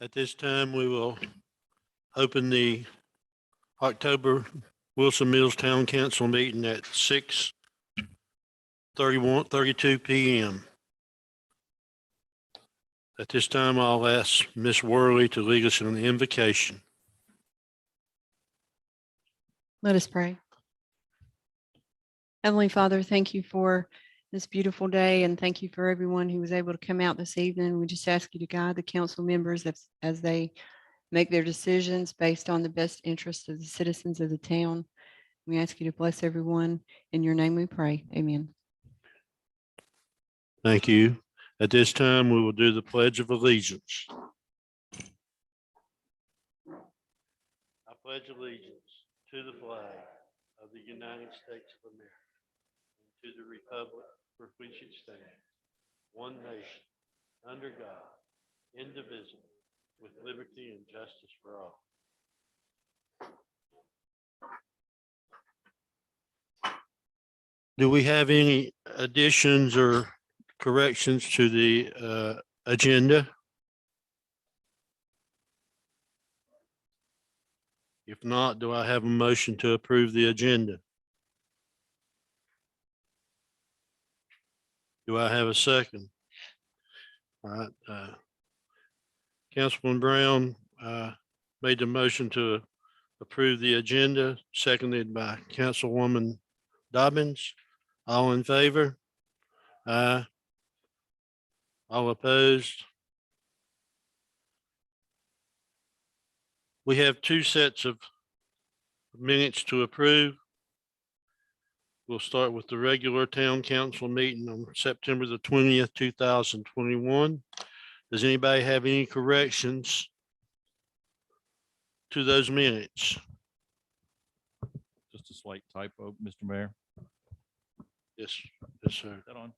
At this time, we will open the October Wilson Mills Town Council meeting at 6:32 p.m. At this time, I'll ask Ms. Worley to lead us in the invocation. Let us pray. Heavenly Father, thank you for this beautiful day, and thank you for everyone who was able to come out this evening. We just ask you to guide the council members as they make their decisions based on the best interests of the citizens of the town. We ask you to bless everyone. In your name we pray. Amen. Thank you. At this time, we will do the Pledge of Allegiance. I pledge allegiance to the flag of the United States of America and to the republic for which it stands, one nation, under God, indivisible, with liberty and justice for all. Do we have any additions or corrections to the agenda? If not, do I have a motion to approve the agenda? Do I have a second? All right. Councilman Brown made the motion to approve the agenda, seconded by Councilwoman Dobbins. All in favor? Aye. All opposed? We have two sets of minutes to approve. We'll start with the regular town council meeting on September the 20th, 2021. Does anybody have any corrections to those minutes? Just a slight typo, Mr. Mayor. Yes, sir. Is that on?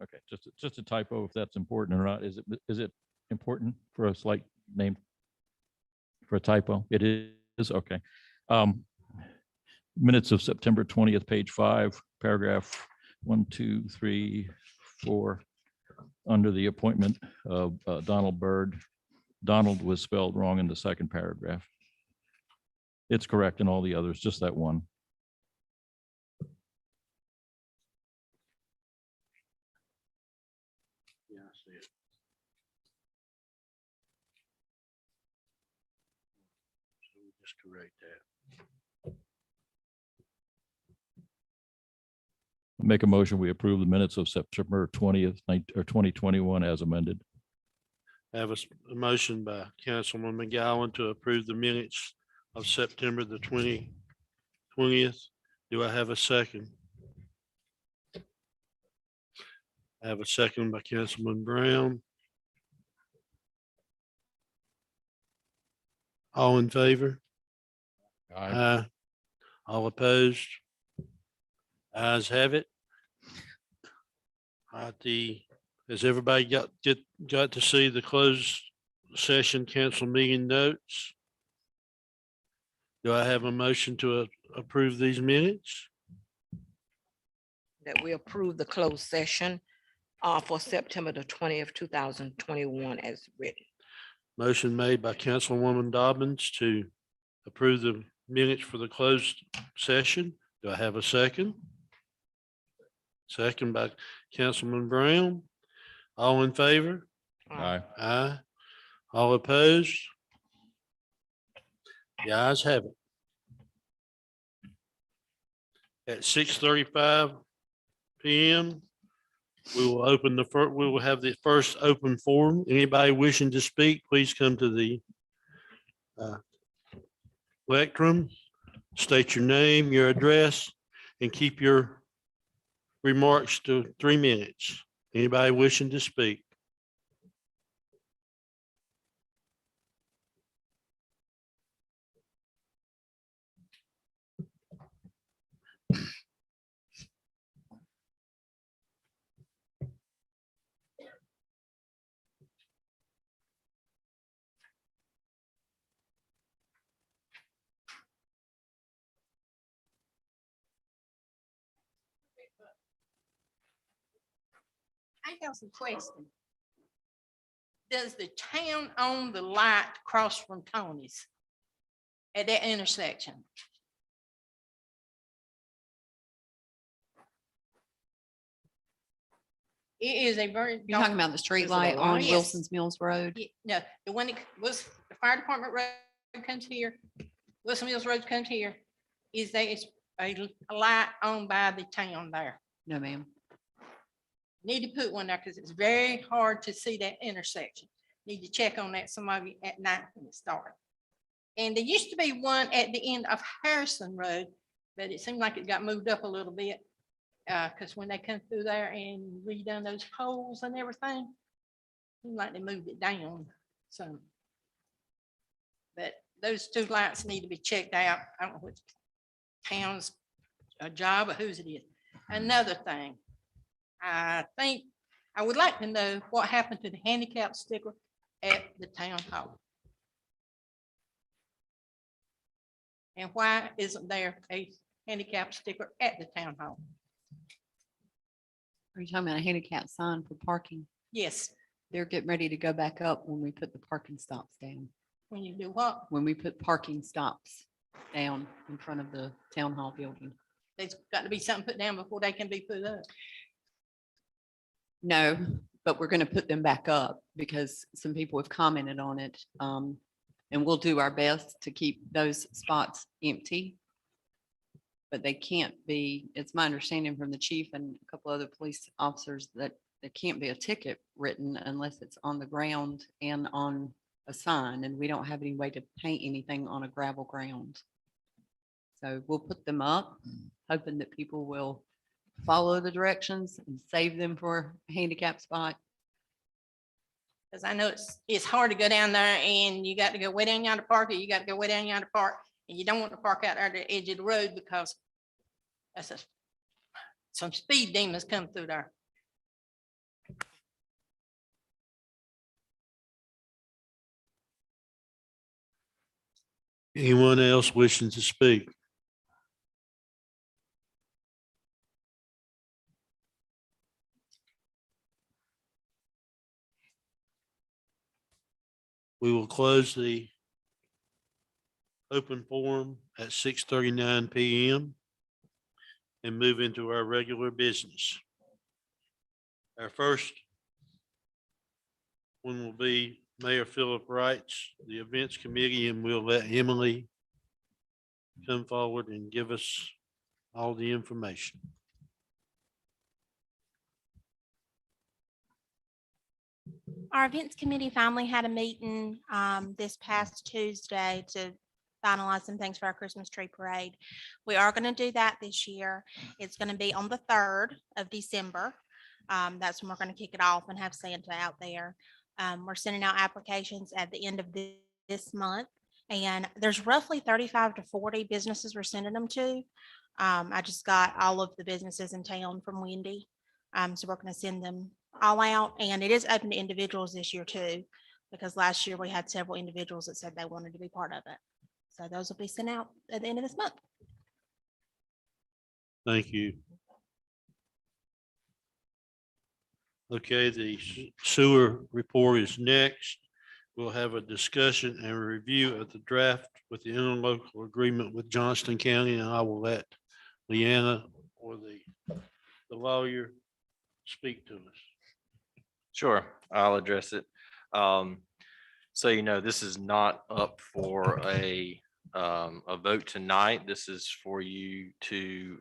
Okay, just a typo, if that's important or not. Is it important for a slight name for a typo? It is, okay. Minutes of September 20th, page 5, paragraph 1, 2, 3, 4. Under the appointment of Donald Byrd, Donald was spelled wrong in the second paragraph. It's correct in all the others, just that one. Yeah, I see it. So we'll just correct that. Make a motion, we approve the minutes of September 20th, 2021 as amended. I have a motion by Councilman McGowan to approve the minutes of September the 20th. Do I have a second? I have a second by Councilman Brown. All in favor? Aye. All opposed? Ayes have it. Has everybody got to see the closed session council meeting notes? Do I have a motion to approve these minutes? That we approve the closed session for September the 20th, 2021 as written. Motion made by Councilwoman Dobbins to approve the minutes for the closed session. Do I have a second? Second by Councilman Brown. All in favor? Aye. Aye. All opposed? The ayes have it. At 6:35 p.m., we will have the first open forum. Anybody wishing to speak, please come to the lectern, state your name, your address, and keep your remarks to 3 minutes. Anybody wishing to speak? I have some questions. Does the town own the light across from Tony's at that intersection? It is a very. You're talking about the street Is it a light on light? Yes. Wilson's Mills Road? No, the one that was, the fire department road comes here, Wilson Mills Road comes here, is there is a light owned by the town there. No, ma'am. Need to put one there because it's very hard to see that intersection. Need to check on that, some of you at night when it starts. And there used to be one at the end of Harrison Road, but it seemed like it got moved up a little bit. Because when they come through there and redone those poles and everything, seemed like they moved it down some. But those two lights need to be checked out. I don't know which town's job or whose it is. Another thing, I think I would like to know what happened to the handicap sticker at the town hall. And why isn't there a handicap sticker at the town hall? Are you talking about a handicap sign for parking? Yes, They're getting ready to go back up when we put the parking stops down. when you do what? When we put parking stops down in front of the town hall building. There's got to be something put down before they can be put up. No, but we're going to put them back up because some people have commented on it. And we'll do our best to keep those spots empty. But they can't be, it's my understanding from the chief and a couple other police officers that there can't be a ticket written unless it's on the ground and on a sign, and we don't have any way to paint anything on a gravel ground. So we'll put them up, hoping that people will follow the directions and save them for a handicap spot. Because I know it's hard to go down there and you got to go way down yonder park, or you got to go way down yonder park, and you don't want to park out there at the edge of the road because that's some speed demons come through there. Anyone else wishing to speak? We will close the open forum at 6:39 PM and move into our regular business. Our first one will be Mayor Philip Wright's, the events committee, and we'll let Emily come forward and give us all the information. Our events committee finally had a meeting this past Tuesday to finalize some things for our Christmas tree parade. We are going to do that this year. It's going to be on the 3rd of December. That's when we're going to kick it off and have Santa out there. We're sending out applications at the end of this month, and there's roughly 35 to 40 businesses we're sending them to. I just got all of the businesses in town from Wendy. So we're going to send them all out, and it is open to individuals this year too, because last year we had several individuals that said they wanted to be part of it. So those will be sent out at the end of this month. Thank you. Okay, the sewer report is next. We'll have a discussion and review of the draft with the interlocal agreement with Johnston County, and I will let Leanna or the lawyer speak to us. Sure, I'll address it. So, this is not up for a vote tonight. This is for you to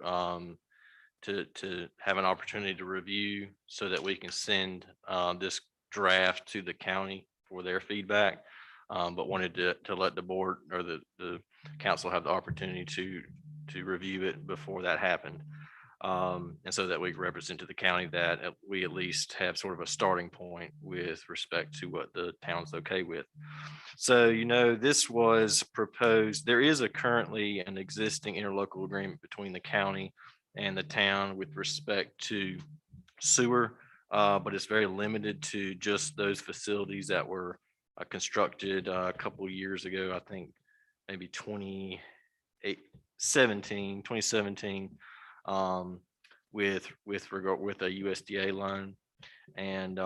have an opportunity to review so that we can send this draft to the county for their feedback. But wanted to let the board or the council have the opportunity to review it before that happened. And so that we can represent to the county that we at least have sort of a starting point with respect to what the town's okay with. So, this was proposed. There is currently an existing interlocal agreement between the county and the town with respect to sewer, but it's very limited to just those facilities that were constructed a couple of years ago. I think maybe 2017, with a USDA loan. And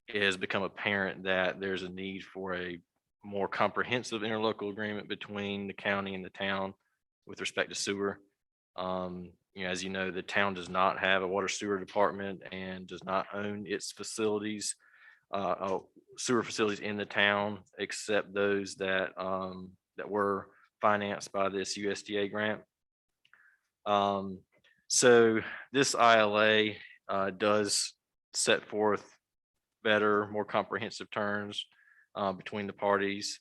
it has become apparent that there's a need for a more comprehensive interlocal agreement between the county and the town with respect to sewer. As you know, the town does not have a water sewer department and does not own its facilities, sewer facilities in the town, except those that were financed by this USDA grant. So this ILA does set forth better, more comprehensive terms between the parties.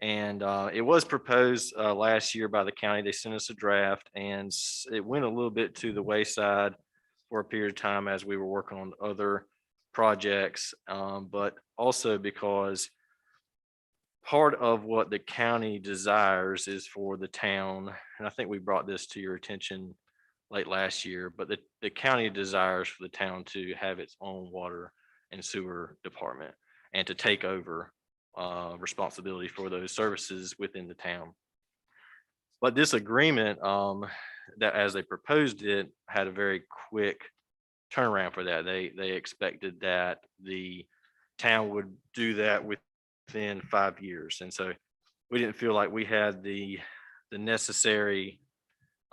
And it was proposed last year by the county. They sent us a draft and it went a little bit to the wayside for a period of time as we were working on other projects, but also because part of what the county desires is for the town, and I think we brought this to your attention late last year, but the county desires for the town to have its own water and sewer department and to take over responsibility for those services within the town. But this agreement, that as they proposed it, had a very quick turnaround for that. They expected that the town would do that within 5 years. And so we didn't feel like we had the necessary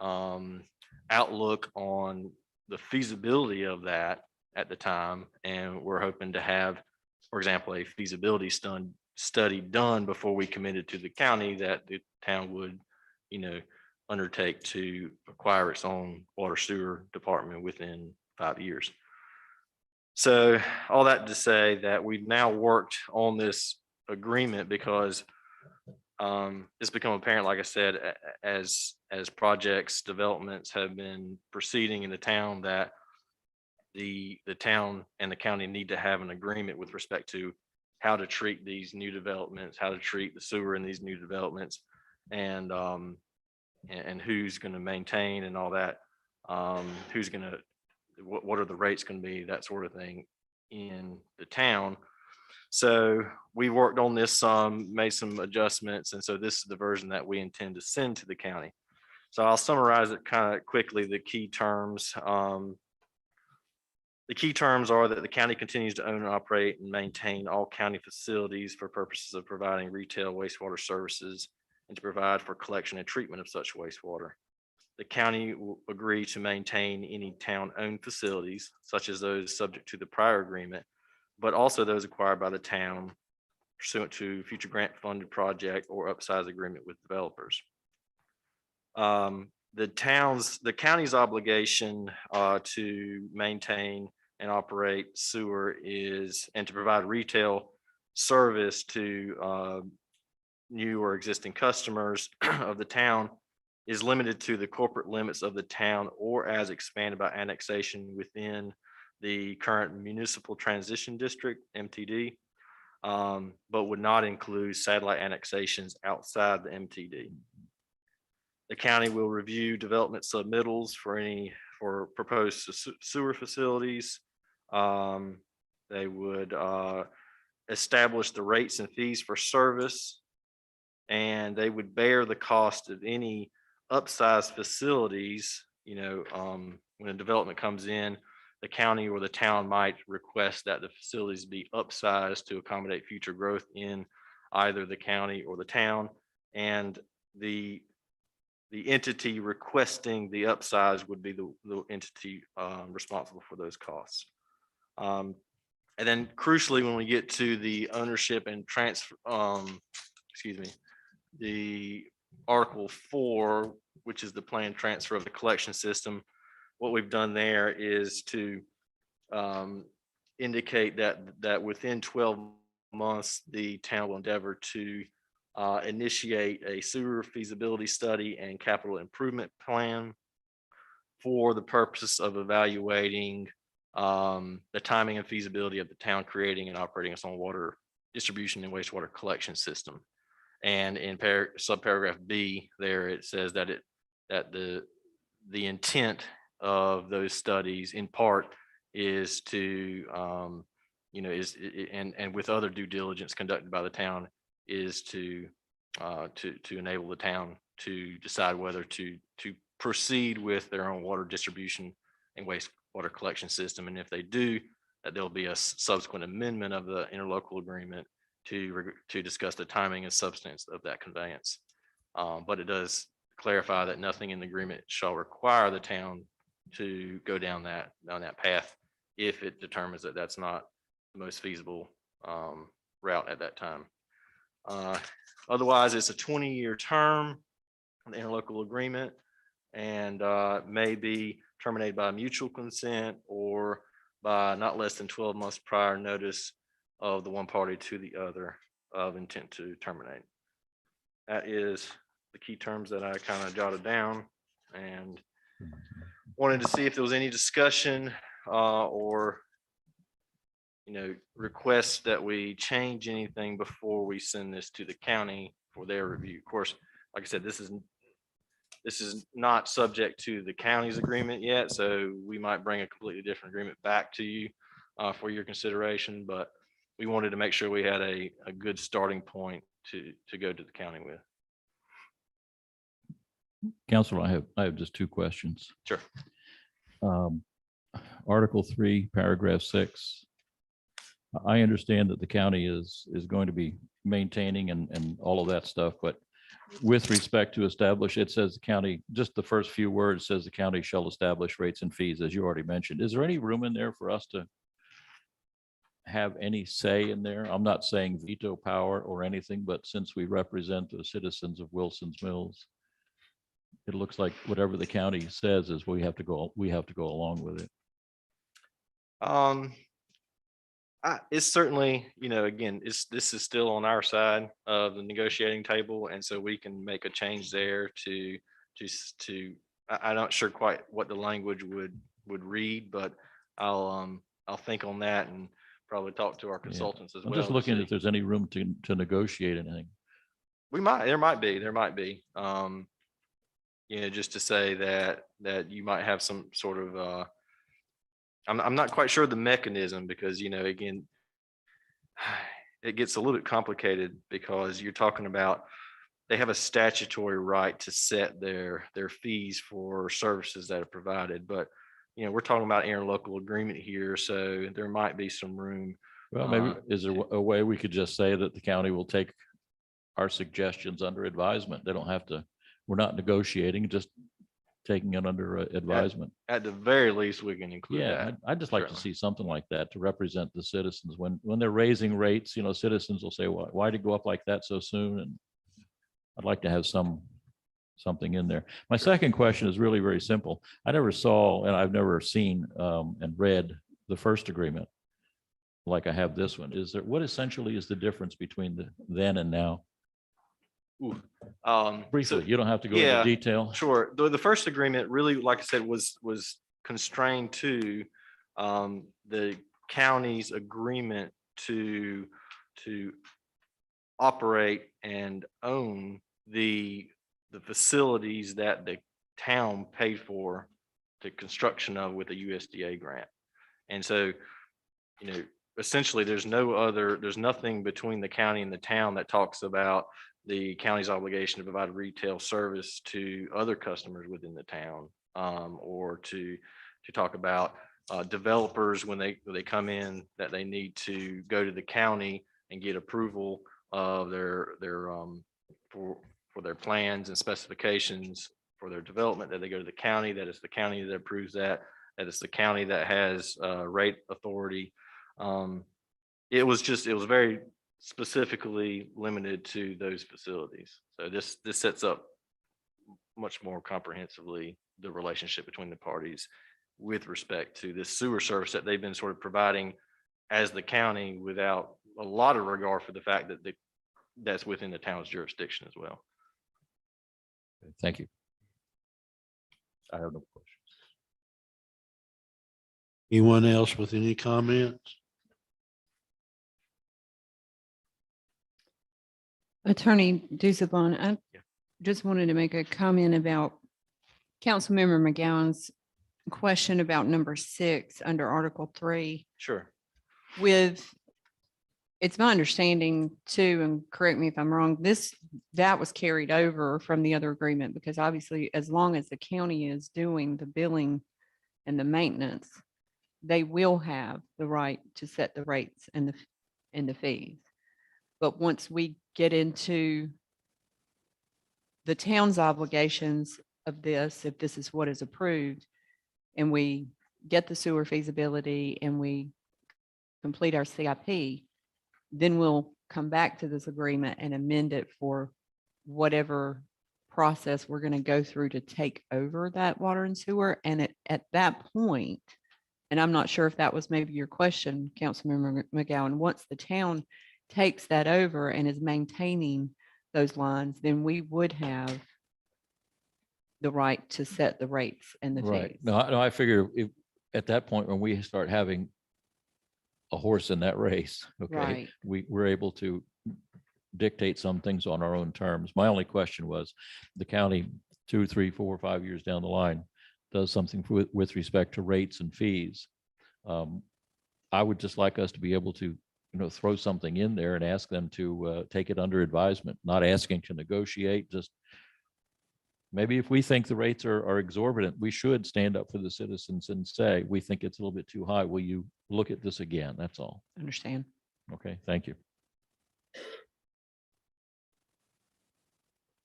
outlook on the feasibility of that at the time. And we're hoping to have, for example, a feasibility study done before we committed to the county that the town would, undertake to acquire its own water sewer department within 5 years. So all that to say that we've now worked on this agreement because it's become apparent, like I said, as projects developments have been proceeding in the town, that the town and the county need to have an agreement with respect to how to treat these new developments, how to treat the sewer in these new developments, and who's going to maintain and all that, who's going to, what are the rates going to be, that sort of thing in the town. So we worked on this some, made some adjustments, and so this is the version that we intend to send to the county. So I'll summarize it kind of quickly, the key terms. The key terms are that the county continues to own and operate and maintain all county facilities for purposes of providing retail wastewater services and to provide for collection and treatment of such wastewater. The county will agree to maintain any town-owned facilities, such as those subject to the prior agreement, but also those acquired by the town pursuant to future grant-funded project or upsize agreement with developers. The county's obligation to maintain and operate sewer is, and to provide retail service to new or existing customers of the town, is limited to the corporate limits of the town or as expanded by annexation within the current municipal transition district, MTD, but would not include satellite annexations outside the MTD. The county will review development submittals for proposed sewer facilities. They would establish the rates and fees for service, and they would bear the cost of any upsized facilities. When a development comes in, the county or the town might request that the facilities be upsized to accommodate future growth in either the county or the town, and the entity requesting the upsize would be the entity responsible for those costs. And then crucially, when we get to the ownership and transfer, the Article 4, which is the planned transfer of the collection system, what we've done there is to indicate that within 12 months, the town will endeavor to initiate a sewer feasibility study and capital improvement plan for the purpose of evaluating the timing and feasibility of the town creating and operating its own water distribution and wastewater collection system. And in subparagraph B there, it says that the intent of those studies in part is to and with other due diligence conducted by the town, is to enable the town to decide whether to proceed with their own water distribution and wastewater collection system. And if they do that there'll be a subsequent amendment of the interlocal agreement to discuss the timing and substance of that conveyance. But it does clarify that nothing in the agreement shall require the town to go down that path if it determines that that's not the most feasible route at that time. Otherwise, it's a 20-year term, the interlocal agreement, and may be terminated by mutual consent or by not less than 12 months prior notice of the one party to the other of intent to terminate. That is the key terms that I kind of jotted down, and wanted to see if there was any discussion or requests that we change anything before we send this to the county for their review. Of course, like I said, this is not subject to the county's agreement yet, so we might bring a completely different agreement back to you for your consideration, but we wanted to make sure we had a good starting point to go to the county with. Counselor, I have just two questions. Sure. Article 3, paragraph 6. I understand that the county is going to be maintaining and all of that stuff, but with respect to establish, it says the county, just the first few words says the county shall establish rates and fees, as you already mentioned. Is there any room in there for us to have any say in there? I'm not saying veto power or anything, but since we represent the citizens of Wilson's Mills, it looks like whatever the county says is we have to go along with it. It's certainly, again, this is still on our side of the negotiating table, and so we can make a change there to I'm not sure quite what the language would read, but I'll think on that and probably talk to our consultants as I'm well. just to looking see. if there's any room to negotiate anything. There might be, just to say that you might have some sort of, I'm not quite sure the mechanism because, again, it gets a little bit complicated because you're talking about, they have a statutory right to set their fees for services that are provided, but, we're talking about interlocal agreement here, so there might be some room. Well, maybe is there a way we could just say that the county will take our suggestions under advisement? They don't have to, we're not negotiating, just taking it under advisement. At the very least, we can include Yeah, that. I'd just like to certainly. see something like that to represent the citizens. When they're raising rates, citizens will say, why did it go up like that so soon? And I'd like to have something in there. My second question is really very simple. I never saw, and I've never seen and read the first agreement like I have this one. What essentially is the difference between the then and now? Briefly, you don't have to go yeah, into detail. Sure. The first agreement really, like I said, was constrained to the county's agreement to operate and own the facilities that the town paid for the construction of with a USDA grant. And so, essentially there's nothing between the county and the town that talks about the county's obligation to provide retail service to other customers within the town, or to talk about developers when they come in, that they need to go to the county and get approval of for their plans and specifications for their development, that they go to the county, that it's the county that approves that it's the county that has rate authority. It was very specifically limited to those facilities. So this sets up much more comprehensively the relationship between the parties with respect to this sewer service that they've been sort of providing as the county without a lot of regard for the fact that that's within the town's jurisdiction as well. Thank you. I have no questions. Anyone else with any comments? Attorney Dusabon, I just wanted to make a comment about Councilmember McGowan's question about number 6 under Article 3. Sure. It's my understanding too, and correct me if I'm wrong, that was carried over from the other agreement, because obviously as long as the county is doing the billing and the maintenance, they will have the right to set the rates and the fees. But once we get into the town's obligations of this, if this is what is approved, and we get the sewer feasibility and we complete our CIP, then we'll come back to this agreement and amend it for whatever process we're going to go through to take over that water and sewer. And at that point, and I'm not sure if that was maybe your question, Councilmember McGowan, once the town takes that over and is maintaining those lines, then we would have the right to set the rates and the Right. fees. No, I figure if, at that point, when we start having a horse in that race, okay, Right. we're able to dictate some things on our own terms. My only question was, the county 2, 3, 4, 5 years down the line does something with respect to rates and fees. I would just like us to be able to, throw something in there and ask them to take it under advisement, not asking to negotiate, just maybe if we think the rates are exorbitant, we should stand up for the citizens and say, we think it's a little bit too high. Will you look at this again? That's all. Understand? Okay, thank you.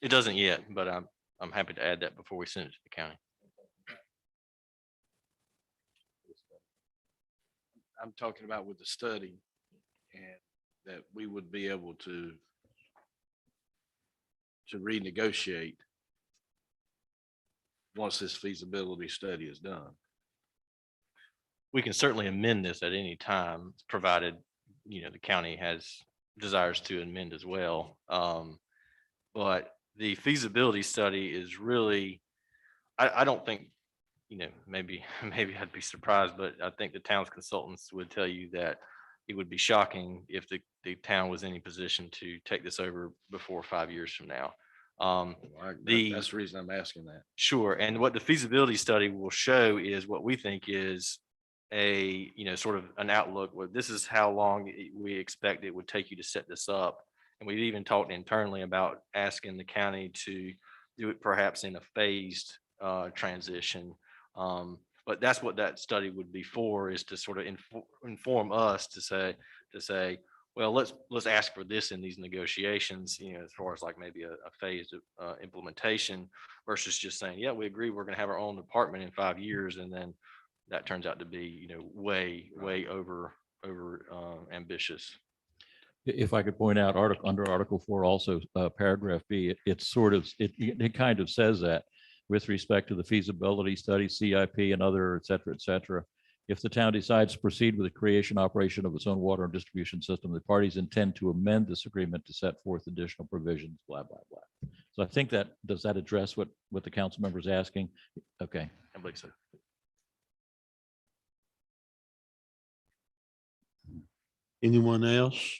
It doesn't yet, but I'm happy to add that before we send it to the county. I'm talking about with the study, and that we would be able to renegotiate once this feasibility study is done. We can certainly amend this at any time, provided, the county desires to amend as well. But the feasibility study is really, I don't think, maybe I'd be surprised, but I think the town's consultants would tell you that it would be shocking if the town was in any position to take this over before 5 years from now. That's the reason I'm asking that. Sure. And what the feasibility study will show is what we think is a, sort of an outlook. Well, this is how long we expect it would take you to set this up. And we've even talked internally about asking the county to do it perhaps in a phased transition. But that's what that study would be for, is to sort of inform us to say, well, let's ask for this in these negotiations, as far as like maybe a phased implementation versus just saying, yeah, we agree, we're going to have our own department in 5 years. And then that turns out to be, way over ambitious. If I could point out, under Article 4, also paragraph B, it kind of says that with respect to the feasibility study, CIP, and other, et cetera, if the town decides to proceed with the creation operation of its own water and distribution system, the parties intend to amend this agreement to set forth additional provisions, blah, blah, blah. So I think does that address what the council member is asking? Okay. I believe so. Anyone else?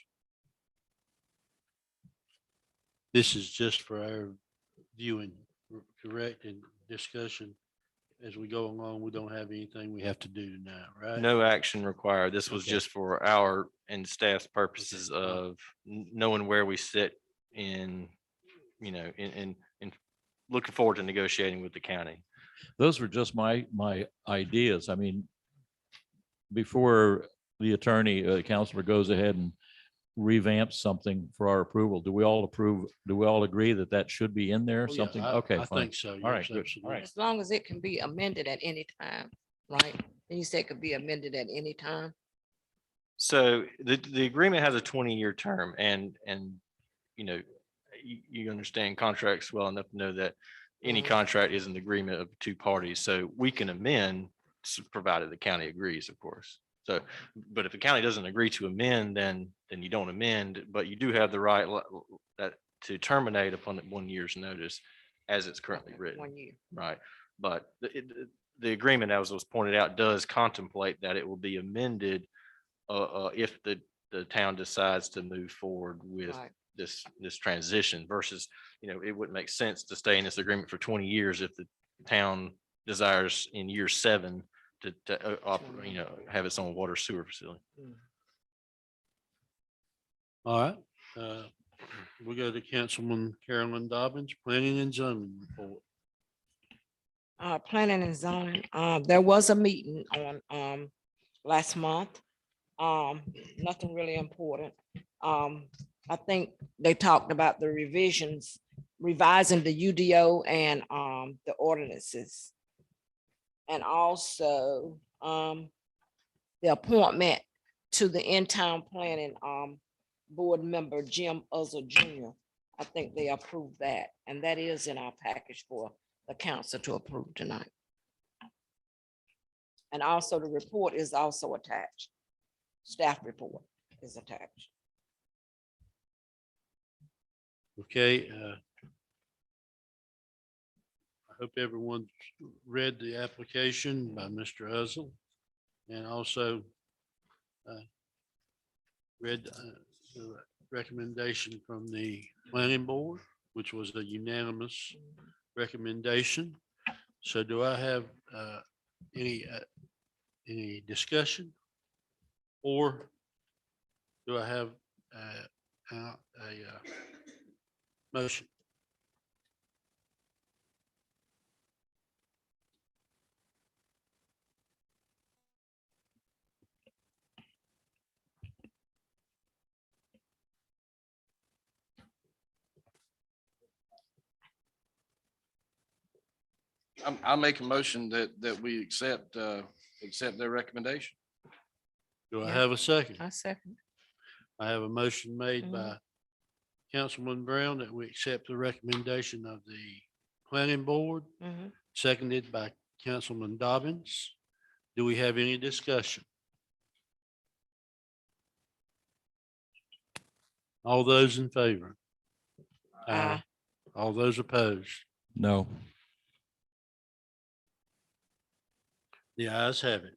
This is just for our viewing, correct, and discussion. As we go along, we don't have anything we have to do tonight, right? No action required. This was Okay. just for our and staff's purposes of knowing where we sit in looking forward to negotiating with the county. Those were just my ideas. I mean, before the attorney, counselor goes ahead and revamps something for our approval, do we all agree that should be in there? Oh, yeah, Something? I Okay, I fine. think so. All right, Yes, good. All absolutely. right. As long as it can be amended at any time, right? And you said it could be amended at any time. So the agreement has a 20-year term, and you understand contracts well enough to know that any contract is an agreement of two parties. So we can amend, provided the county agrees, of course. So, but if the county doesn't agree to amend, then you don't amend, but you do have the right to terminate upon 1 year's notice as it's currently written. 1 year. Right. But the agreement, as was pointed out, does contemplate that it will be amended if the town decides to move forward with Right. this transition versus, it wouldn't make sense to stay in this agreement for 20 years if the town desires in year 7 to have its own water sewer facility. All right. We go to Councilman Carolyn Dobbins, Planning and Zoning Report. Planning and zoning, there was a meeting on last month. Nothing really important. I think they talked about the revisions, revising the UDO and the ordinances. And also the appointment to the in-town planning board member, Jim Uzzell Jr. I think they approved that, and that is in our package for the council to approve tonight. And also the report is also attached. Staff report is attached. Okay. I hope everyone read the application by Mr. Uzzell and also read the recommendation from the planning board, which was a unanimous recommendation. So do I have any discussion? Or do I have a motion? I'll make a motion that we accept their recommendation. Do I Yeah. have a second? I second. I have a motion made by Councilman Brown that we accept the recommendation of the planning board, seconded by Councilman Dobbins. Do we have any discussion? All those in favor? Aye. All those opposed? No. The ayes have it.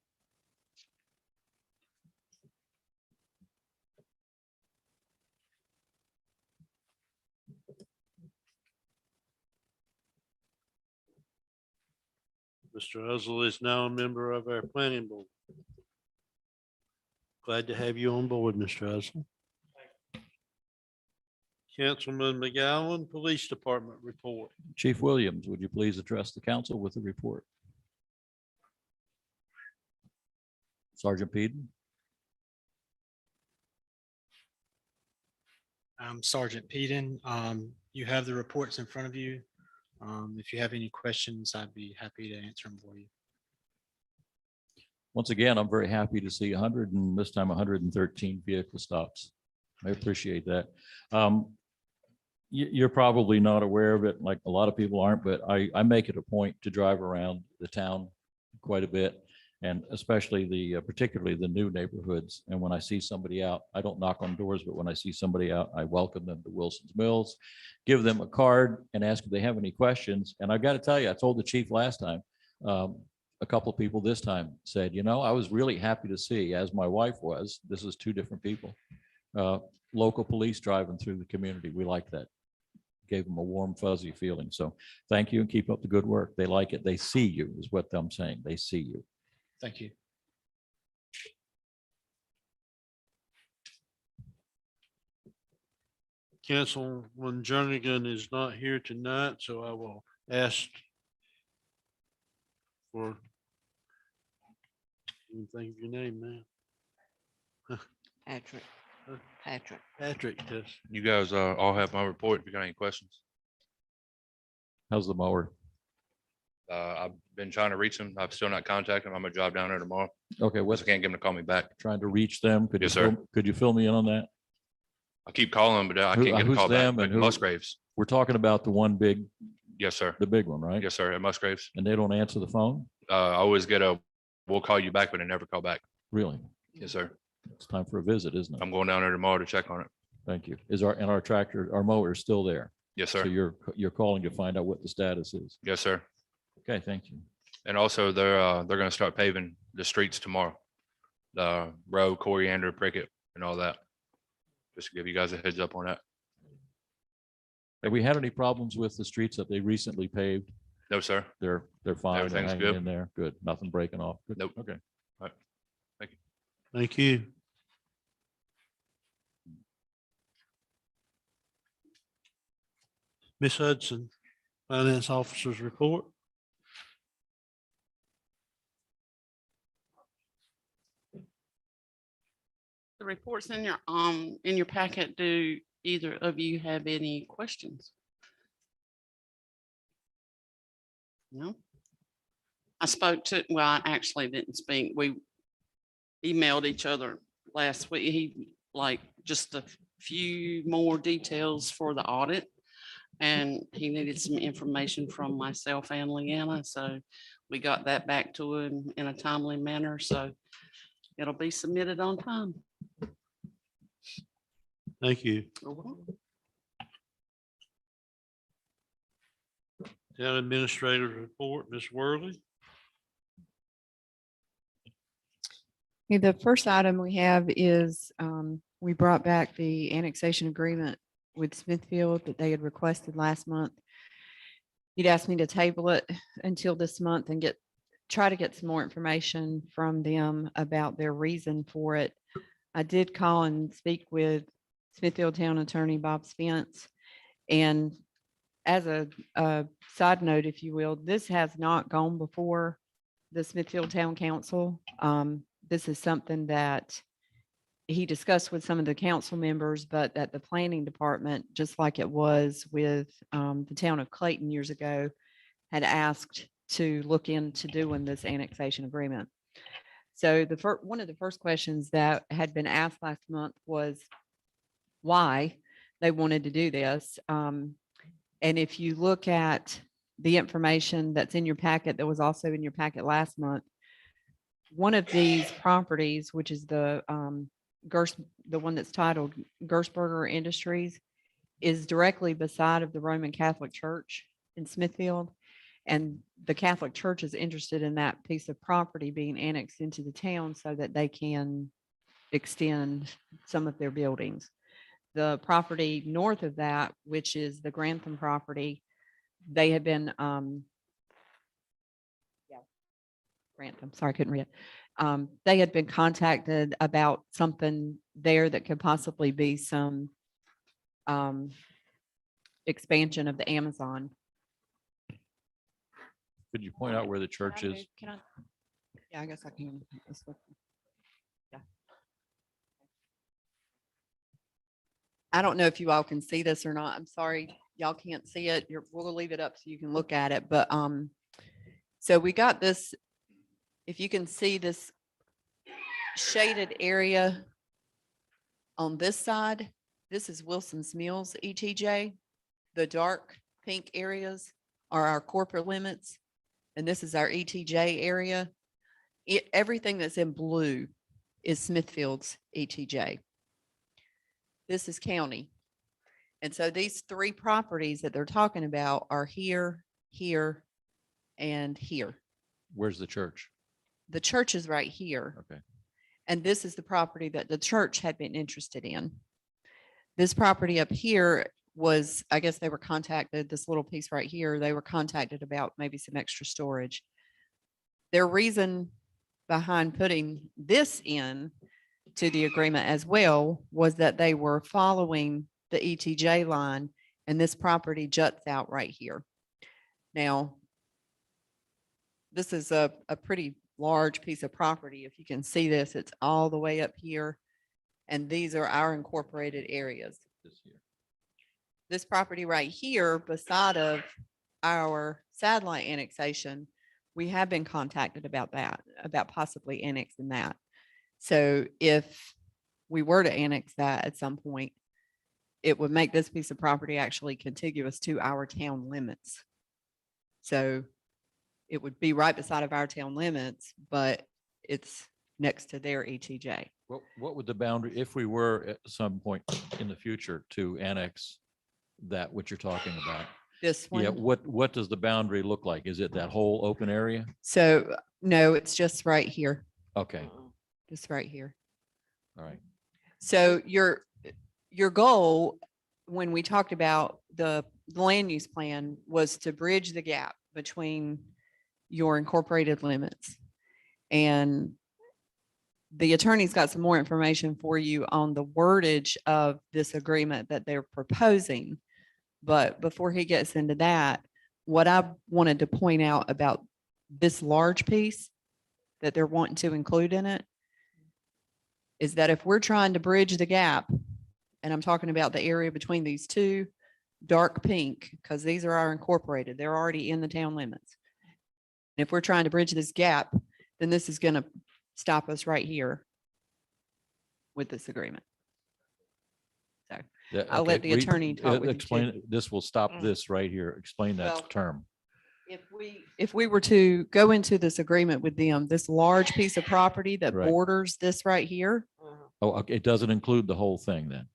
Mr. Uzzell is now a member of our planning board. Glad to have you on board, Mr. Uzzell. Councilman McGowan, Police Department report. Chief Williams, would you please address the council with a report? Sergeant Peden? Sergeant Peden. You have the reports in front of you. If you have any questions, I'd be happy to answer them for you. Once again, I'm very happy to see 100 and this time 113 vehicle stops. I appreciate that. You're probably not aware of it, like a lot of people aren't, but I make it a point to drive around the town quite a bit. And especially particularly the new neighborhoods. And when I see somebody out, I don't knock on doors, but when I see somebody out, I welcome them to Wilson's Mills, give them a card and ask if they have any questions. And I've got to tell you, I told the chief last time, a couple of people this time said, I was really happy to see, as my wife was, this is two different people, local police driving through the community. We like that. Gave them a warm, fuzzy feeling. So thank you and keep up the good work. They like it. They see you is what I'm saying. They see you. Thank you. Councilman Jernigan is not here tonight, so I will ask for, let me think of your name now. Patrick. Patrick. Patrick, yes. You guys all have my report. If you got any questions. How's the mower? I've been trying to reach him. I've still not contacted him. I'm gonna drive down there tomorrow. Okay, I what's can't get him to call me back. trying to reach them? Could you Yes, sir. could you fill me in on that? I keep calling him, but I Who- can't get him who's to call back. them But and who- Musgraves. We're talking about the one big, Yes, sir. the big one, right? Yes, sir. At Musgraves. And they don't answer the phone? I always get we'll call you back, but they never call back. Really? Yes, sir. It's time for a visit, isn't it? I'm going down there tomorrow to check on it. Thank you. Our tractor, our mower is still there? Yes, So sir. you're calling to find out what the status is? Yes, sir. Okay, thank you. And also they're gonna start paving the streets tomorrow. The row, coriander, pricket and all that. Just to give you guys a heads up on that. Have we had any problems with the streets that they recently paved? No, sir. They're fine. They're Everything's hanging good. in there. Good. Nothing breaking off. Good. Nope. Okay. Thank you. Ms. Hudson, Finance Officer's report. reports in your packet. Do either of you have any questions? No? I spoke to, well, I actually didn't speak. We emailed each other last week. He like just a few more details for the audit. And he needed some information from myself and Leanna, so we got that back to him in a timely manner, so it'll be submitted on time. Thank you. Town Administrator's report, Ms. Worley. Okay, the first item we have is, we brought back the annexation agreement with Smithfield that they had requested last month. He'd asked me to table it until this month and try to get some more information from them about their reason for it. I did call and speak with Smithfield Town Attorney Bob Spence. And as a side note, if you will, this has not gone before the Smithfield Town Council. This is something that he discussed with some of the council members, but that the planning department, just like it was with the town of Clayton years ago, had asked to look into doing this annexation agreement. So one of the first questions that had been asked last month was why they wanted to do this. And if you look at the information that's in your packet, that was also in your packet last month, one of these properties, which is the one that's titled Gersberger Industries, is directly beside of the Roman Catholic Church in Smithfield. And the Catholic Church is interested in that piece of property being annexed into the town so that they can extend some of their buildings. The property north of that, which is the Grantham property, they had been, Grantham, sorry, I couldn't read it. They had been contacted about something there that could possibly be some expansion of the Amazon. Could you point out where the church is? Yeah, I guess I can. Yeah. I don't know if you all can see this or not. I'm sorry, y'all can't see it. We'll leave it up so you can look at it. But so we got this, if you can see this shaded area on this side, this is Wilson's Mills ETJ. The dark pink areas are our corporate limits, and this is our ETJ area. Everything that's in blue is Smithfield's ETJ. This is county. And so these three properties that they're talking about are here, here, and here. Where's the church? The church is right here. Okay. And this is the property that the church had been interested in. This property up here was, I guess they were contacted, this little piece right here, they were contacted about maybe some extra storage. Their reason behind putting this in to the agreement as well was that they were following the ETJ line, and this property juts out right here. Now, this is a pretty large piece of property. If you can see this, it's all the way up here, and these are our incorporated areas. This property right here beside of our satellite annexation, we have been contacted about that, about possibly annexing that. So if we were to annex that at some point, it would make this piece of property actually contiguous to our town limits. So it would be right beside of our town limits, but it's next to their ETJ. What would the boundary, if we were at some point in the future to annex that, what you're talking about? This one. Yeah, what does the boundary look like? Is it that whole open area? So no, it's just right here, Okay, just right here. all right. So your goal, when we talked about the land use plan, was to bridge the gap between your incorporated limits. And the attorney's got some more information for you on the wordage of this agreement that they're proposing. But before he gets into that, what I wanted to point out about this large piece that they're wanting to include in it, is that if we're trying to bridge the gap, and I'm talking about the area between these two, dark pink, because these are our incorporated, they're already in the town limits. If we're trying to bridge this gap, then this is gonna stop us right here with this agreement. So Yeah, I'll let okay, the attorney talk with you Explain, too. this will stop Mm. this right here. Explain Well, that term. if we were to go into this agreement with them, this large piece of property that Right. borders this right here, Oh, okay, it doesn't include the whole thing then.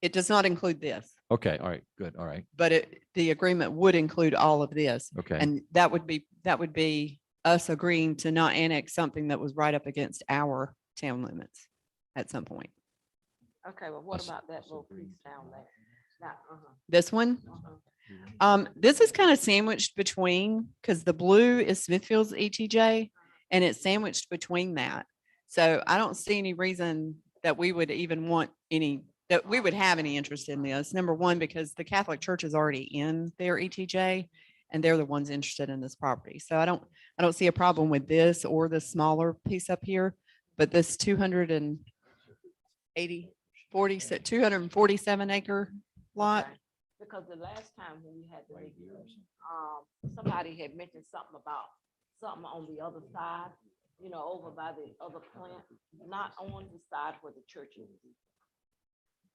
it does not include this, Okay, all right, good, all right, but the agreement would include all of this. okay. And that would be us agreeing to not annex something that was right up against our town limits at some point. Okay, well, what Us- about that little piece down there? This one, this is kind of sandwiched between, because the blue is Smithfield's ETJ and it's sandwiched between that. So I don't see any reason that we would even want that we would have any interest in this. Number one, because the Catholic Church is already in their ETJ and they're the ones interested in this property. So I don't see a problem with this or the smaller piece up here, but this 247 acre lot. Okay. Because the last time when we had the meeting, somebody had mentioned something about something on the other side, you know, over by the other plant, not on the side where the church is.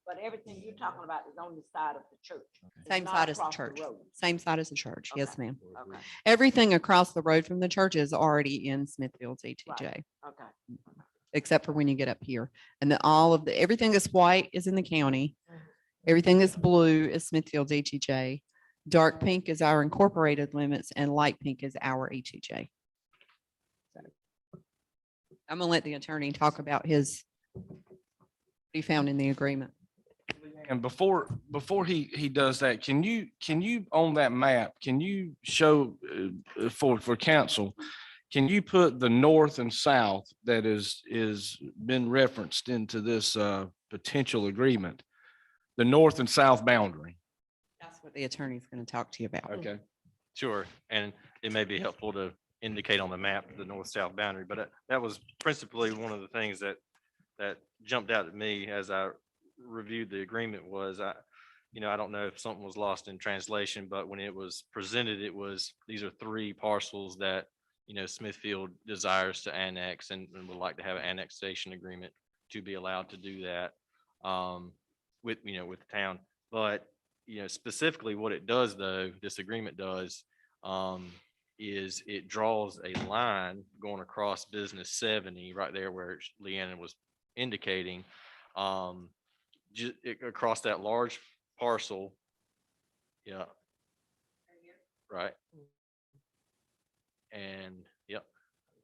But everything you're talking about is on the side of the church. It's Same not side as the across church. road. Same side as the church. Yes, Okay. ma'am. Okay, Everything across the road from the church is already in Smithfield's ETJ, okay. except for when you get up here. And everything that's white is in the county. Mhm. Everything that's blue is Smithfield's ETJ. Dark pink is our incorporated limits and light pink is our ETJ. So, I'm gonna let the attorney talk about what he found in the agreement. And before he does that, can you on that map, can you show for council, can you put the north and south that is been referenced into this potential agreement? The north and south boundary. That's what the attorney's gonna talk to you about. Okay. Sure, and it may be helpful to indicate on the map the north-south boundary, but that was principally one of the things that jumped out at me as I reviewed the agreement was I don't know if something was lost in translation, but when it was presented, these are three parcels that, Smithfield desires to annex and would like to have an annexation agreement to be allowed to do that with the town. But, specifically what it does though, this agreement does, is it draws a line going across Business 70 right there where Leanna was indicating, across that large parcel. Yeah. Right. And yep,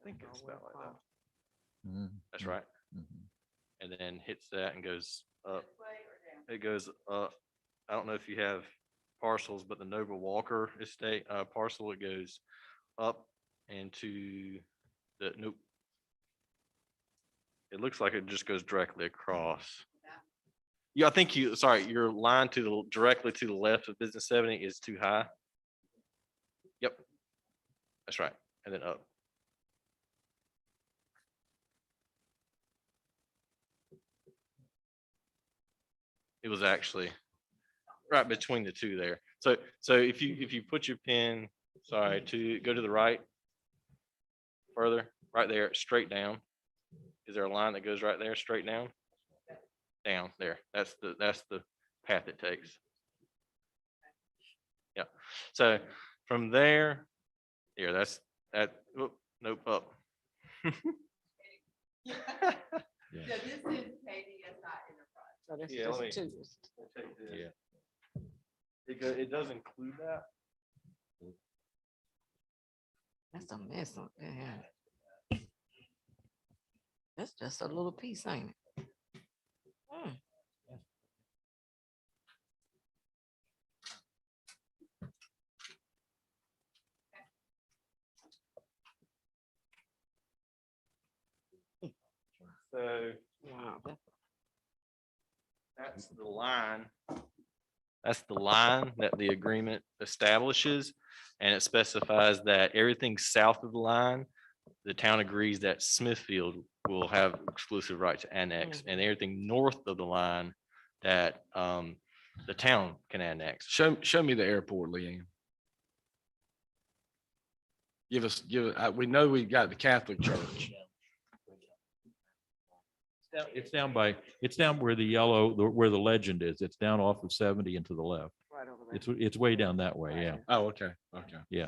I think it's about like that. Mhm, That's right. mhm. And then hits that and goes up. It goes up. I don't know if you have parcels, but the Nova Walker estate parcel, it goes up into nope. It looks like it just goes directly across. Yeah, I think your line directly to the left of Business 70 is too high. Yep. That's right. And then up. It was actually right between the two there. So if you put your pen, to go to the right further, right there, straight down. Is there a line that goes right there, straight down? Down there. That's the path it takes. Yeah. So from there, here, that's that. Oh, nope, up. Yeah, this is KDSI Enterprise. So that's Yeah, let me- just two. Yeah. It does include that. That's a mess up there. That's just a little piece, ain't it? Hmm. So Wow, that's the line. That's the line that the agreement establishes. And it specifies that everything south of the line the town agrees that Smithfield will have exclusive right to annex, and everything north of the line that the town can annex. Show me the airport, Leanne. We know we've got the Catholic Church. It's down where the yellow, where the legend is. It's down off of 70 and to the left. Right over there. It's way down that way. Yeah, Oh, okay, okay. yeah.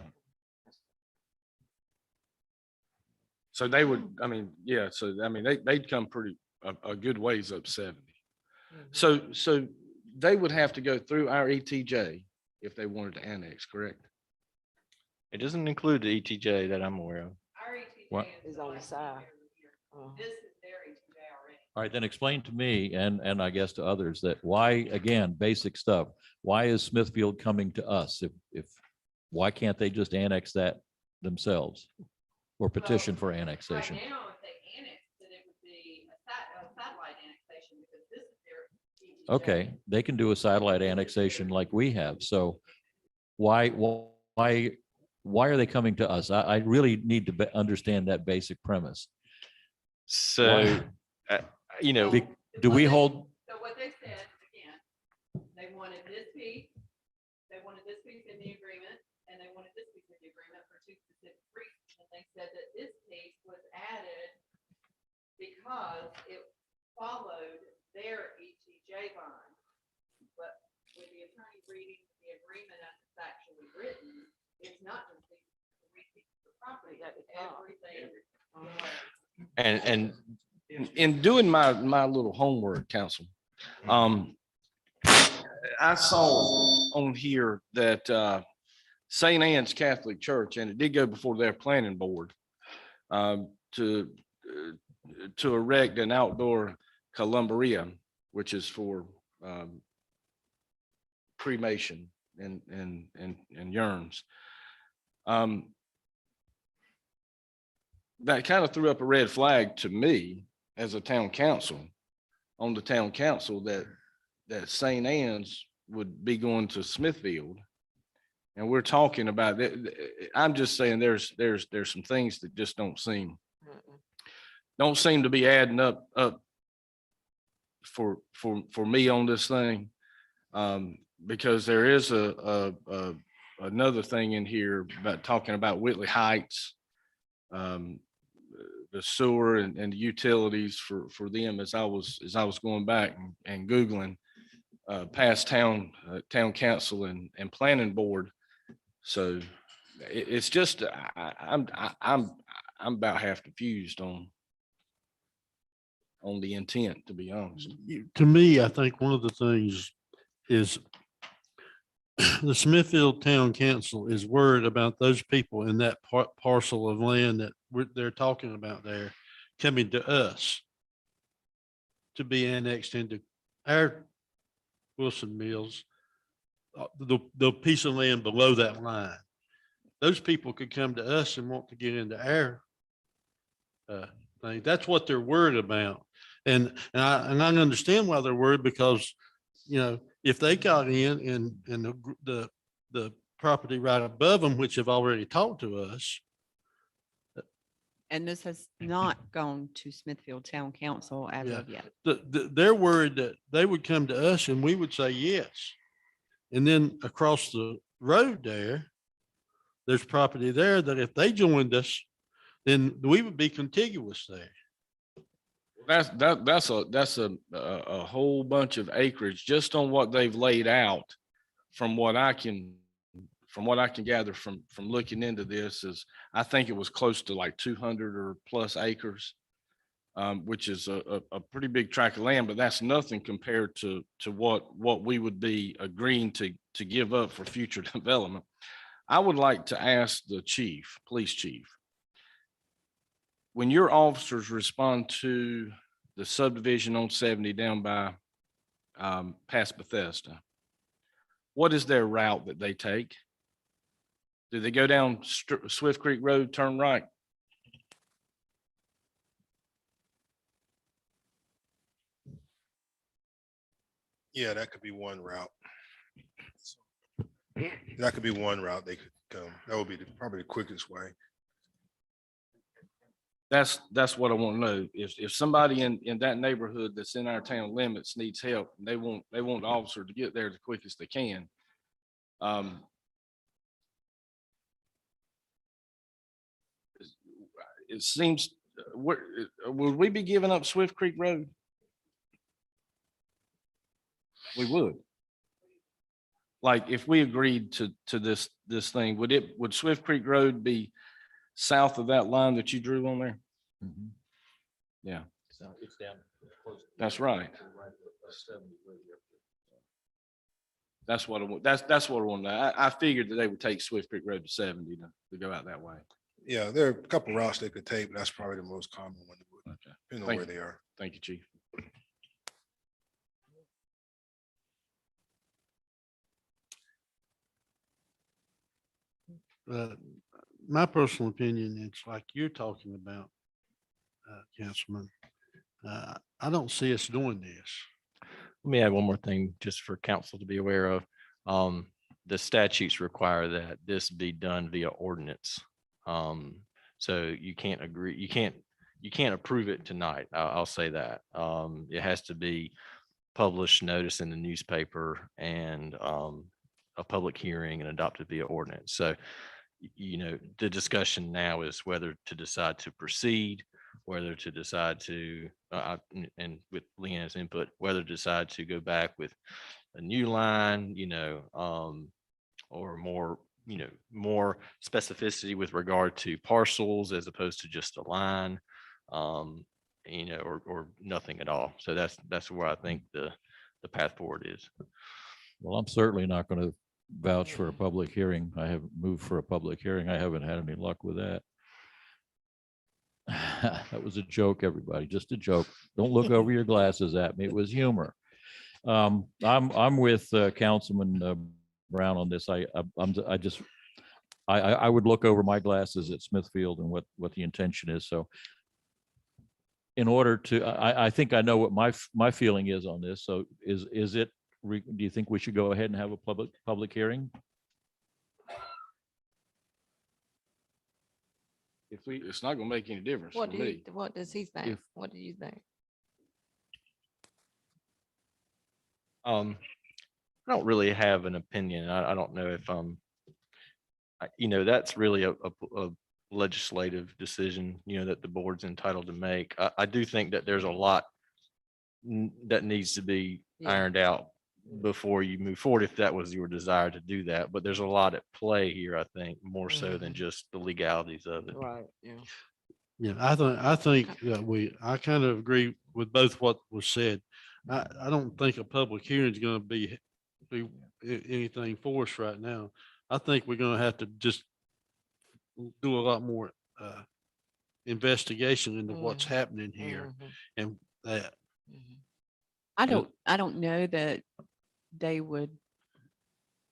So they would, I mean, yeah, so I mean, they'd come a good ways up 70. So they would have to go through our ETJ if they wanted to annex, correct? It doesn't include the ETJ that I'm aware of. What? Is on the side. All right, then explain to me and I guess to others that why, again, basic stuff. Why is Smithfield coming to us? Why can't they just annex that themselves or petition for annexation? Right now, if they annex, then it would be a satellite annexation because this is their ETJ. Okay, they can do a satellite annexation like we have. So why are they coming to us? I really need to understand that basic premise. So, you know, Do we hold? So what they said, again, they wanted this piece in the agreement, and they wanted this piece in the agreement for two specific reasons. And they said that this piece was added because it followed their ETJ bond. But with the attorney reading the agreement as it's actually written, it's not just the property, everything. and In doing my little homework, council, I saw on here that St. Anne's Catholic Church, and it did go before their planning board, to erect an outdoor columbarium, which is for cremation and urns. That kind of threw up a red flag to me as a town council, on the town council, that St. Anne's would be going to Smithfield. And we're talking about that. I'm just saying there's some things that just don't seem to be adding up for me on this thing. Because there is another thing in here about talking about Whitley Heights, the sewer and the utilities for them, as I was going back and Googling past town council and planning board. So it's just, I'm about half confused on the intent, to be honest. To me, I think one of the things is the Smithfield Town Council is worried about those people in that parcel of land that they're talking about there coming to us to be annexed into our Wilson Mills, the piece of land below that line. Those people could come to us and want to get into our thing. That's what they're worried about. And I understand why they're worried, because, you know, if they got in and the property right above them, which have already talked to us. And this has not gone to Smithfield Town Council as Yeah. of yet. They're worried that they would come to us and we would say yes. And then across the road there's property there that if they joined us, then we would be contiguous there. That's a whole bunch of acreage just on what they've laid out. From what I can gather from looking into this, is I think it was close to like 200 or plus acres, which is a pretty big tract of land, but that's nothing compared to what we would be agreeing to give up for future development. I would like to ask the police chief, when your officers respond to the subdivision on 70 down by past Bethesda, what is their route that they take? Do they go down Swift Creek Road, turn right? Yeah, that could be one route. That could be one route they could come. That would be probably the quickest way. That's what I want to know. If somebody in that neighborhood that's in our town limits needs help, and they want the officer to get there the quickest they can. It seems, would we be giving up Swift Creek Road? We would. Like, if we agreed to this thing, would Swift Creek Road be south of that line that you drew on there? Mhm. Yeah, It's down. that's right. That's what I want. That's what I want. I figured that they would take Swift Creek Road to 70 to go out that way. Yeah, there are a couple routes they could take, but that's probably the most common one, Okay. depending on Thank where you. they are. Thank you, Chief. My personal opinion, it's like you're talking about, Councilman. I don't see us doing this. Let me add one more thing just for council to be aware of. The statutes require that this be done via ordinance. So you can't agree, you can't approve it tonight. I'll say that. It has to be published notice in the newspaper and a public hearing and adopted via ordinance. So, you know, the discussion now is whether to decide to proceed, whether to decide to, and with Leanne's input, whether to decide to go back with a new line, or more, more specificity with regard to parcels as opposed to just a line, or nothing at all. So that's where I think the path forward is. Well, I'm certainly not going to vouch for a public hearing. I haven't moved for a public hearing. I haven't had any luck with that. That was a joke, everybody, just a joke. Don't look over your glasses at me. It was humor. I'm with Councilman Brown on this. I would look over my glasses at Smithfield and what the intention is. So in order to, I think I know what my feeling is on this. So is it, do you think we should go ahead and have a public hearing? It's not gonna make any difference for me. What does he think? What do you think? I don't really have an opinion. I don't know if, that's really a legislative decision, that the board's entitled to make. I do think that there's a lot that needs to be Yeah. ironed out before you move forward, if that was your desire to do that. But there's a lot at play here, I think, more so than just the legalities of it. Right, yeah. Yeah, I think that I kind of agree with both what was said. I don't think a public hearing is going to be anything for us right now. I think we're going to have to just do a lot more investigation into what's happening here and that. I don't know that they would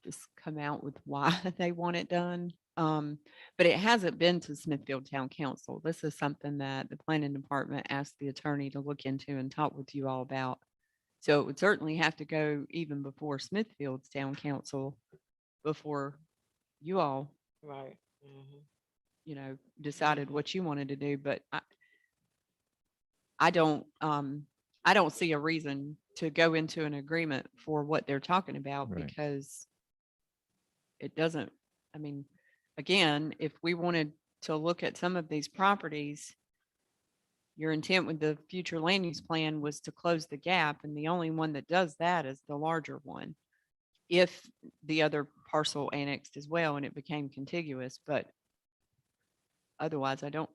just come out with why they want it done. But it hasn't been to Smithfield Town Council. This is something that the planning department asked the attorney to look into and talk with you all about. So it would certainly have to go even before Smithfield's Town Council before you all, Right. decided what you wanted to do. But I don't see a reason to go into an agreement for what they're talking about Right. because it doesn't, again, if we wanted to look at some of these properties, your intent with the future land use plan was to close the gap, and the only one that does that is the larger one. If the other parcel annexed as well and it became contiguous, but otherwise I don't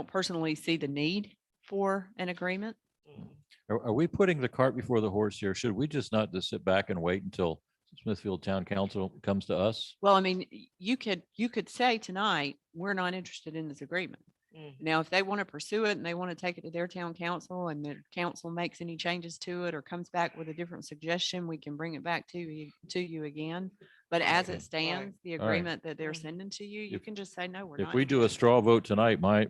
personally see the need for an agreement. Are we putting the cart before the horse here? Should we just not just sit back and wait until Smithfield Town Council comes to us? Well, you could say tonight, we're not interested in this agreement. Now, if they want to pursue it and they want to take it to their town council and the council makes any changes to it or comes back with a different suggestion, we can bring it back to you again. But as it stands, the All right. agreement that they're sending to you, you If- can just say, no, we're If not. we do a interested." straw vote tonight, my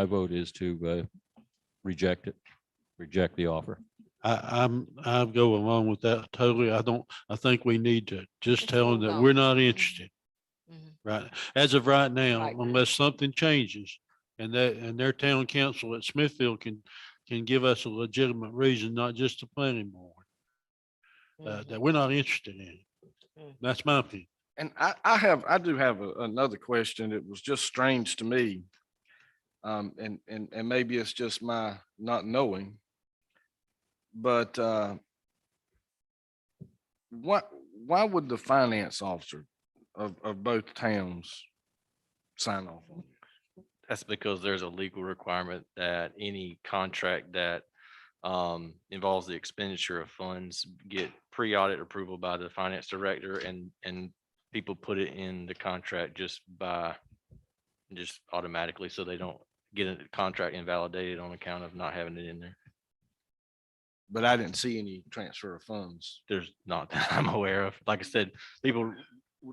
vote is to reject it, reject the offer. I go along with that totally. I think we need to just Let's tell them move that on. we're not interested. right, as of right now, Right. unless something changes. And their town council at Smithfield can give us a legitimate reason, not just the planning board, that we're not interested in it. Mhm. That's my opinion. And I do have another question. It was just strange to me. And maybe it's just my not knowing. But why would the finance officer of both towns sign off on it? That's because there's a legal requirement that any contract that involves the expenditure of funds get pre-audit approval by the finance director, and people put it in the contract just automatically, so they don't get a contract invalidated on account of not having it in there. But I didn't see any transfer of funds. There's not that I'm aware of. Like I said, people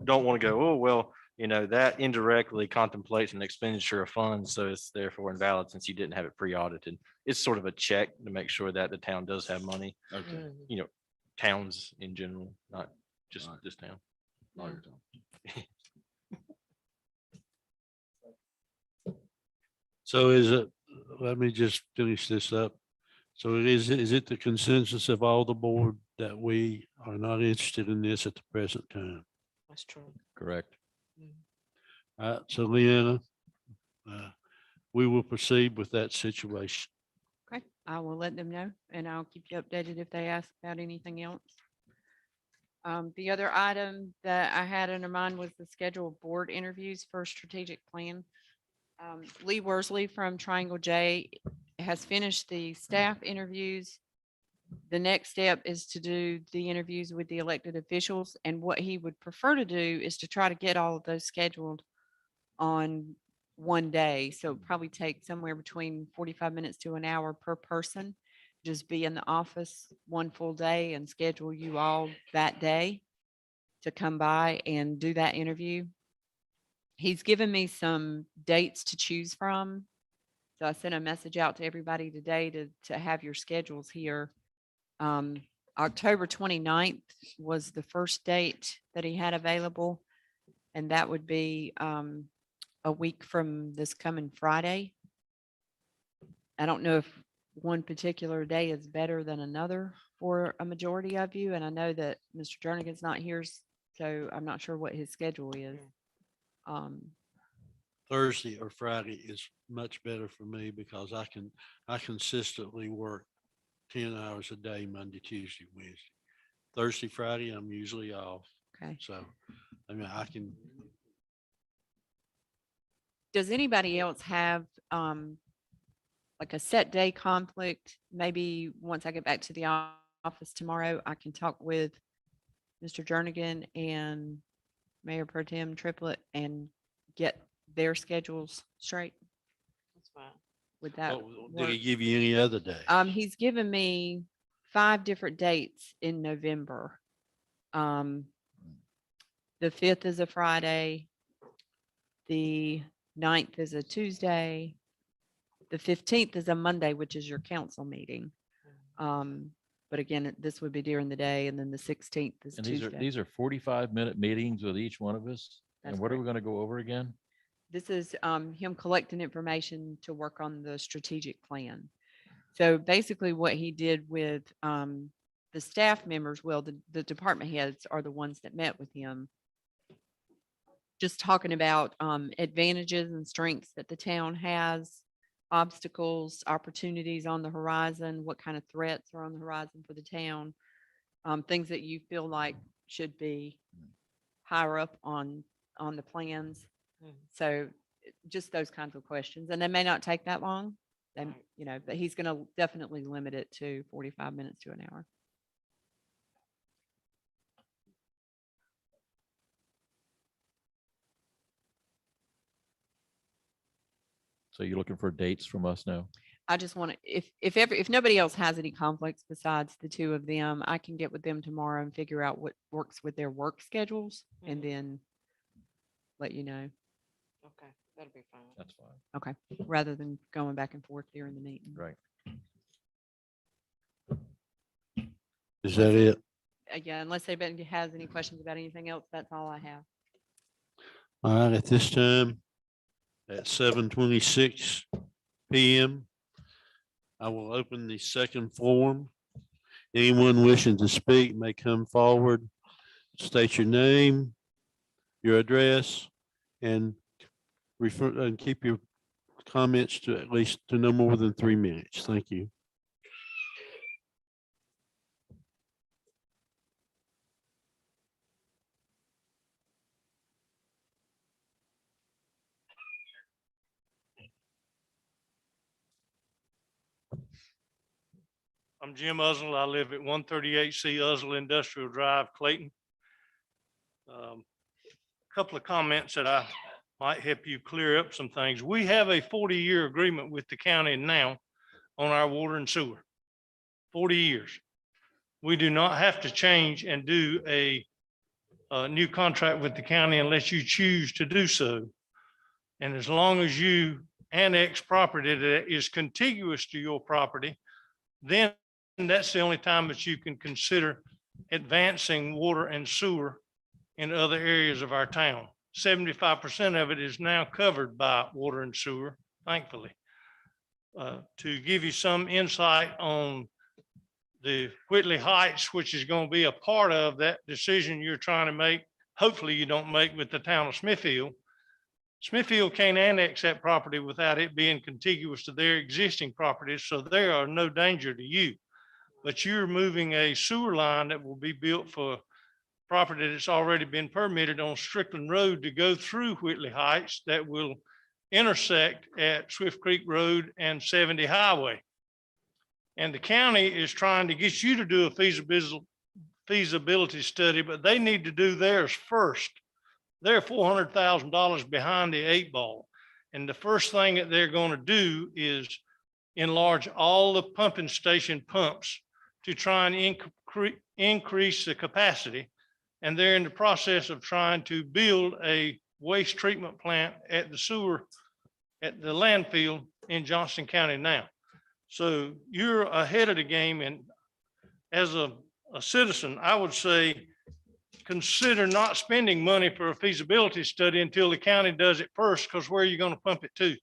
don't want to go, oh, well, that indirectly contemplates an expenditure of funds, so it's therefore invalid since you didn't have it pre-audited. It's sort of a check to make sure that the town does have money, Okay. towns in general, not just Right. this town. All your time. So let me just finish this up. So is it the consensus of all the board that we are not interested in this at the present time? That's true. Correct. All right, so Leanna, we will proceed with that situation. Okay, I will let them know and I'll keep you updated if they ask about anything else. The other item that I had under mind was the schedule of board interviews for strategic plan. Lee Worsley from Triangle J has finished the staff interviews. The next step is to do the interviews with the elected officials, and what he would prefer to do is to try to get all of those scheduled on one day. So it'd probably take somewhere between 45 minutes to an hour per person. Just be in the office one full day and schedule you all that day to come by and do that interview. He's given me some dates to choose from. So I sent a message out to everybody today to have your schedules here. October 29th was the first date that he had available. And that would be a week from this coming Friday. I don't know if one particular day is better than another for a majority of you. And I know that Mr. Jernigan's not here, so I'm not sure what his schedule is. Thursday or Friday is much better for me because I consistently work 10 hours a day, Monday, Tuesday, Wednesday. Thursday, Friday, I'm usually off. Okay. So, I mean, I can, Does anybody else have like a set day conflict? Maybe once I get back to the office tomorrow, I can talk with Mr. Jernigan and Mayor Pro Tem Triplett and get their schedules straight. That's fine. With that. did he give you any other day? He's given me 5 different dates in November. The 5th is a Friday. The 9th is a Tuesday. The 15th is a Monday, which is your council meeting. But again, this would be during the day, and then the 16th is And Tuesday. these are 45-minute meetings with each one of us. That's And what are we correct. going to go over again? This is him collecting information to work on the strategic plan. So basically what he did with the staff members, well, the department heads are the ones that met with him. Just talking about advantages and strengths that the town has, obstacles, opportunities on the horizon, what kind of threats are on the horizon for the town, things that you feel like should be higher up on the plans. So just those kinds of questions, and they may not take that long. They, Right. but he's going to definitely limit it to 45 minutes to an hour. So you're looking for dates from us now? I just want to, if nobody else has any conflicts besides the 2 of them, I can get with them tomorrow and figure out what works with their work schedules and then let you know. Okay, that'll be fine. That's fine. Okay. Rather than going back and forth during the meeting. Right. Is that it? Yeah, unless anybody has any questions about anything else, that's all I have. All right, at this time, at 7:26 PM, I will open the second forum. Anyone wishing to speak may come forward, state your name, your address, and refer, and keep your comments to at least to no more than 3 minutes. Thank you. I'm Jim Uzzle. I live at 138C Uzzle Industrial Drive, Clayton. Couple of comments that I might help you clear up some things. We have a 40-year agreement with the county now on our water and sewer. 40 years. We do not have to change and do a new contract with the county unless you choose to do so. And as long as you annex property that is contiguous to your property, then that's the only time that you can consider advancing water and sewer in other areas of our town. 75% of it is now covered by water and sewer, thankfully. To give you some insight on the Whitley Heights, which is going to be a part of that decision you're trying to make, hopefully you don't make with the town of Smithfield. Smithfield can't annex that property without it being contiguous to their existing properties, so they are no danger to you. But you're moving a sewer line that will be built for property that's already been permitted on Strickland Road to go through Whitley Heights that will intersect at Swift Creek Road and 70 Highway. And the county is trying to get you to do a feasibility study, but they need to do theirs first. They're $400,000 behind the 8 ball. And the first thing that they're going to do is enlarge all the pumping station pumps to try and increase the capacity. And they're in the process of trying to build a waste treatment plant at the sewer, at the landfill in Johnston County now. So you're ahead of the game. And as a citizen, I would say, consider not spending money for a feasibility study until the county does it first, because where are you going to pump it to?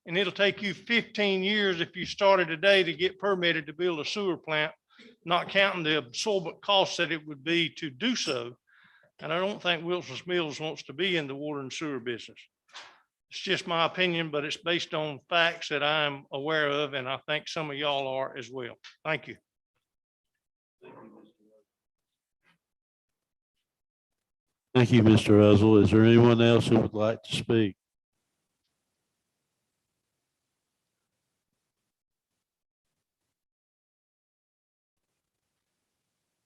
And it'll take you 15 years if you started today to get permitted to build a sewer plant, not counting the absorbent costs that it would be to do so. And I don't think Wilson's Mills wants to be in the water and sewer business. It's just my opinion, but it's based on facts that I'm aware of, and I think some of y'all are as well. Thank you. Thank you, Mr. Uzzle. Is there anyone else who would like to speak?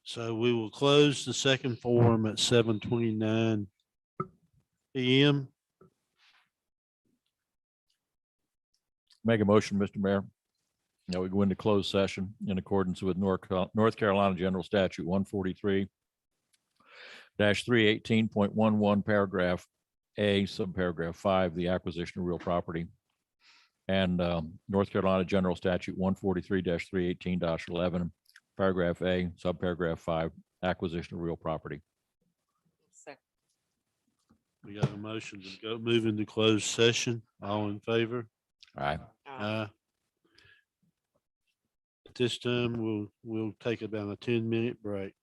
So we will close the second forum at 7:29 PM. Make a motion, Mr. Mayor. Now we go into closed session in accordance with North Carolina General Statute 143-318.11, paragraph A, subparagraph 5, the acquisition of real property. And North Carolina General Statute 143-318-11, paragraph A, subparagraph 5, acquisition of real property. We got a motion to go move into closed session. All in favor? Aye. Aye. At this time, we'll take about a 10-minute break.